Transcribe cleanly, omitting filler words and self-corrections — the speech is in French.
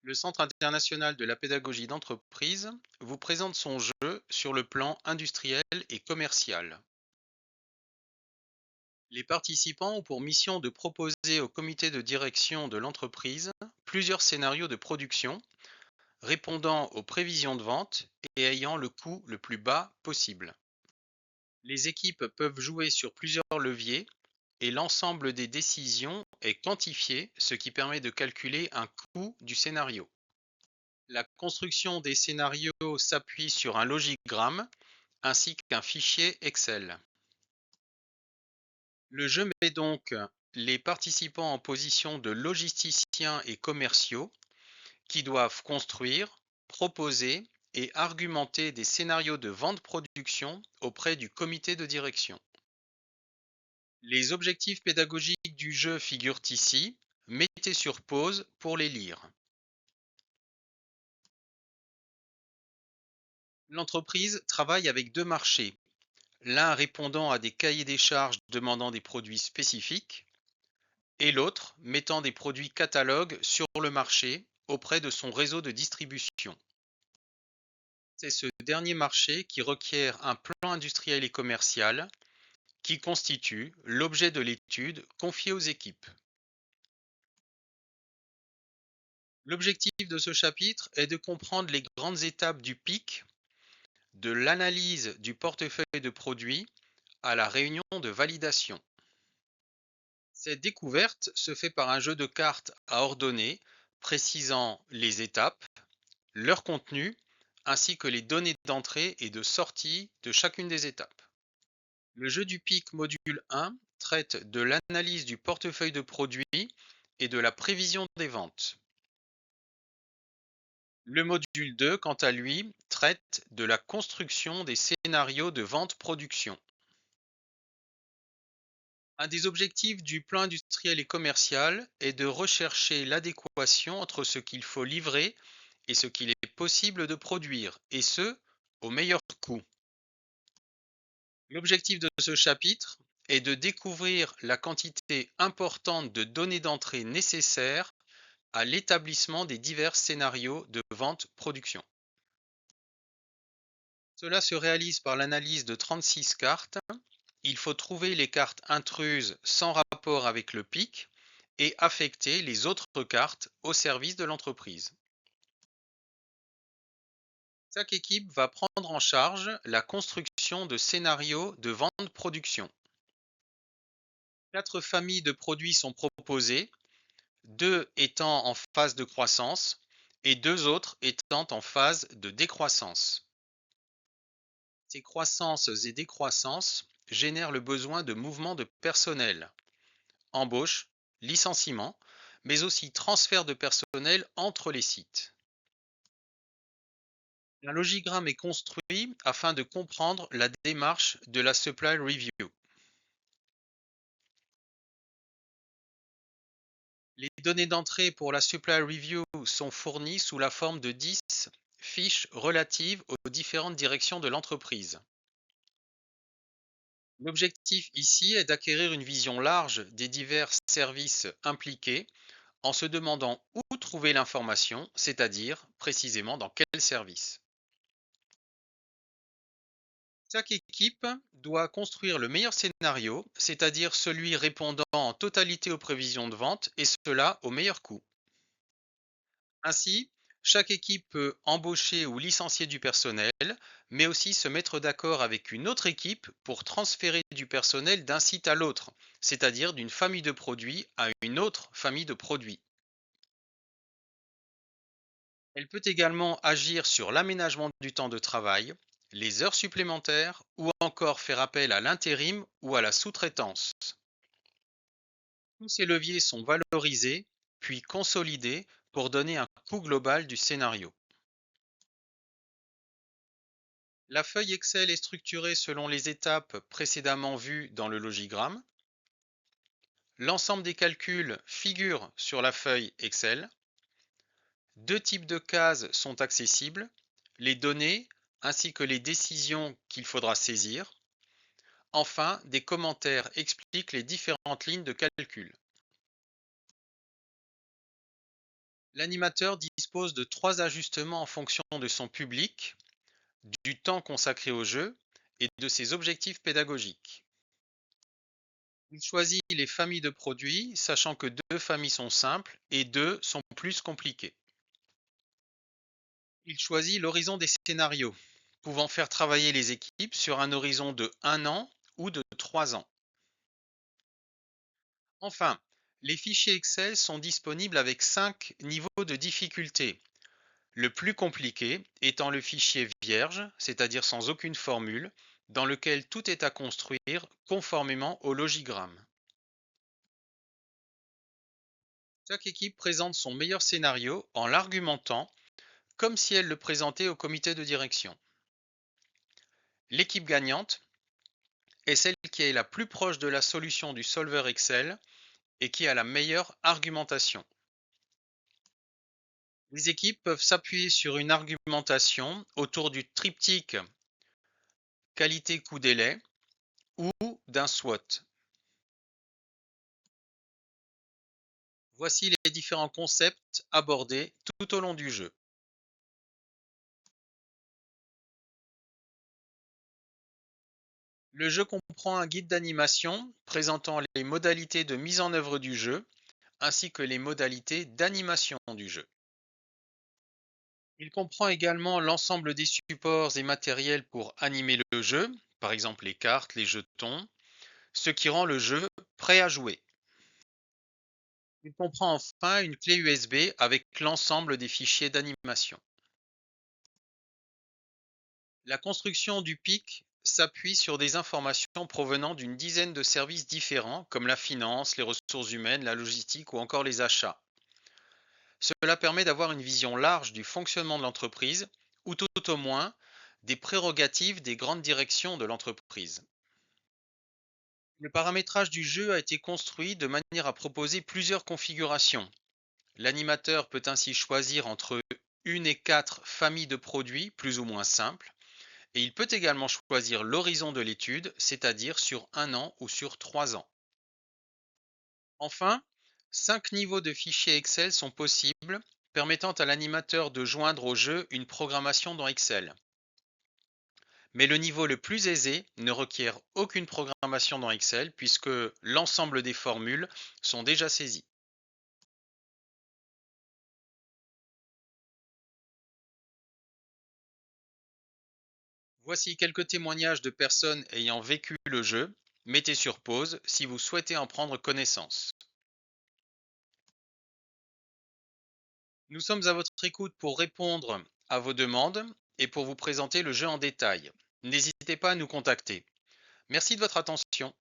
Le Centre international de la pédagogie d'entreprise vous présente son jeu sur le plan industriel et commercial. Les participants ont pour mission de proposer au comité de direction de l'entreprise plusieurs scénarios de production répondant aux prévisions de vente et ayant le coût le plus bas possible. Les équipes peuvent jouer sur plusieurs leviers et l'ensemble des décisions est quantifié, ce qui permet de calculer un coût du scénario. La construction des scénarios s'appuie sur un logigramme ainsi qu'un fichier Excel. Le jeu met donc les participants en position de logisticiens et commerciaux qui doivent construire, proposer et argumenter des scénarios de vente-production auprès du comité de direction. Les objectifs pédagogiques du jeu figurent ici. Mettez sur pause pour les lire. L'entreprise travaille avec deux marchés, l'un répondant à des cahiers des charges demandant des produits spécifiques et l'autre mettant des produits catalogues sur le marché auprès de son réseau de distribution. C'est ce dernier marché qui requiert un plan industriel et commercial qui constitue l'objet de l'étude confiée aux équipes. L'objectif de ce chapitre est de comprendre les grandes étapes du PIC, de l'analyse du portefeuille de produits à la réunion de validation. Cette découverte se fait par un jeu de cartes à ordonner précisant les étapes, leur contenu, ainsi que les données d'entrée et de sortie de chacune des étapes. Le jeu du PIC module 1 traite de l'analyse du portefeuille de produits et de la prévision des ventes. Le module 2, quant à lui, traite de la construction des scénarios de vente-production. Un des objectifs du plan industriel et commercial est de rechercher l'adéquation entre ce qu'il faut livrer et ce qu'il est possible de produire, et ce, au meilleur coût. L'objectif de ce chapitre est de découvrir la quantité importante de données d'entrée nécessaires à l'établissement des divers scénarios de vente-production. Cela se réalise par l'analyse de 36 cartes. Il faut trouver les cartes intruses sans rapport avec le PIC et affecter les autres cartes au service de l'entreprise. Chaque équipe va prendre en charge la construction de scénarios de vente-production. 4 familles de produits sont proposées, 2 étant en phase de croissance et 2 autres étant en phase de décroissance. Ces croissances et décroissances génèrent le besoin de mouvements de personnel, embauche, licenciement, mais aussi transfert de personnel entre les sites. Un logigramme est construit afin de comprendre la démarche de la Supply Review. Les données d'entrée pour la Supply Review sont fournies sous la forme de 10 fiches relatives aux différentes directions de l'entreprise. L'objectif ici est d'acquérir une vision large des divers services impliqués en se demandant où trouver l'information, c'est-à-dire précisément dans quel service. Chaque équipe doit construire le meilleur scénario, c'est-à-dire celui répondant en totalité aux prévisions de vente et cela au meilleur coût. Ainsi, chaque équipe peut embaucher ou licencier du personnel, mais aussi se mettre d'accord avec une autre équipe pour transférer du personnel d'un site à l'autre, c'est-à-dire d'une famille de produits à une autre famille de produits. Elle peut également agir sur l'aménagement du temps de travail, les heures supplémentaires ou encore faire appel à l'intérim ou à la sous-traitance. Tous ces leviers sont valorisés puis consolidés pour donner un coût global du scénario. La feuille Excel est structurée selon les étapes précédemment vues dans le logigramme. L'ensemble des calculs figure sur la feuille Excel. Deux types de cases sont accessibles, les données ainsi que les décisions qu'il faudra saisir. Enfin, des commentaires expliquent les différentes lignes de calcul. L'animateur dispose de 3 ajustements en fonction de son public, du temps consacré au jeu et de ses objectifs pédagogiques. Il choisit les familles de produits, sachant que 2 familles sont simples et 2 sont plus compliquées. Il choisit l'horizon des scénarios, pouvant faire travailler les équipes sur un horizon de 1 an ou de 3 ans. Enfin, les fichiers Excel sont disponibles avec 5 niveaux de difficulté. Le plus compliqué étant le fichier vierge, c'est-à-dire sans aucune formule, dans lequel tout est à construire conformément au logigramme. Chaque équipe présente son meilleur scénario en l'argumentant comme si elle le présentait au comité de direction. L'équipe gagnante est celle qui est la plus proche de la solution du solver Excel et qui a la meilleure argumentation. Les équipes peuvent s'appuyer sur une argumentation autour du triptyque qualité-coût-délai ou d'un SWOT. Voici les différents concepts abordés tout au long du jeu. Le jeu comprend un guide d'animation présentant les modalités de mise en œuvre du jeu ainsi que les modalités d'animation du jeu. Il comprend également l'ensemble des supports et matériels pour animer le jeu, par exemple les cartes, les jetons, ce qui rend le jeu prêt à jouer. Il comprend enfin une clé USB avec l'ensemble des fichiers d'animation. La construction du PIC s'appuie sur des informations provenant d'une dizaine de services différents comme la finance, les ressources humaines, la logistique ou encore les achats. Cela permet d'avoir une vision large du fonctionnement de l'entreprise ou tout au moins des prérogatives des grandes directions de l'entreprise. Le paramétrage du jeu a été construit de manière à proposer plusieurs configurations. L'animateur peut ainsi choisir entre une et 4 familles de produits plus ou moins simples, et il peut également choisir l'horizon de l'étude, c'est-à-dire sur 1 an ou sur 3 ans. Enfin, 5 niveaux de fichiers Excel sont possibles, permettant à l'animateur de joindre au jeu une programmation dans Excel. Mais le niveau le plus aisé ne requiert aucune programmation dans Excel puisque l'ensemble des formules sont déjà saisies. Voici quelques témoignages de personnes ayant vécu le jeu. Mettez sur pause si vous souhaitez en prendre connaissance. Nous sommes à votre écoute pour répondre à vos demandes et pour vous présenter le jeu en détail. N'hésitez pas à nous contacter. Merci de votre attention.